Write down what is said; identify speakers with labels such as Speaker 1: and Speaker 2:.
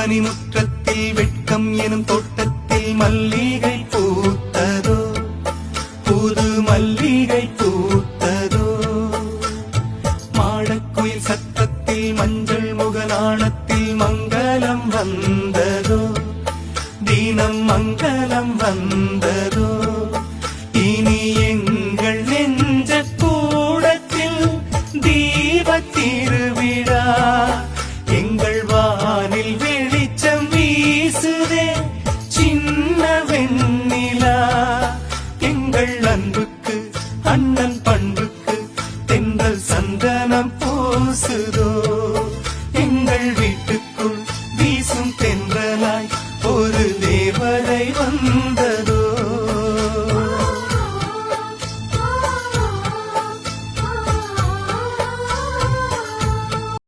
Speaker 1: மணிமுற்றத்தில் வெட்கம் எனும் தோட்டத்தில் மல்லிகை பூத்ததோ, புது மல்லிகை பூத்ததோ. மாடக்குயில் சத்தத்தில் மஞ்சள் முகநாணத்தில் மங்களம் வந்ததோ, தினம் மங்களம் வந்ததோ. இனி எங்கள் நெஞ்ச கூடத்தில் தீபத் திருவிழா, எங்கள் வானில் வெளிச்சம் வீசுதே சின்ன வெண்ணிலா. எங்கள் அன்புக்கு அண்ணன் பண்புக்கு தென்றல் சந்தனம் பூசுதோ, எங்கள்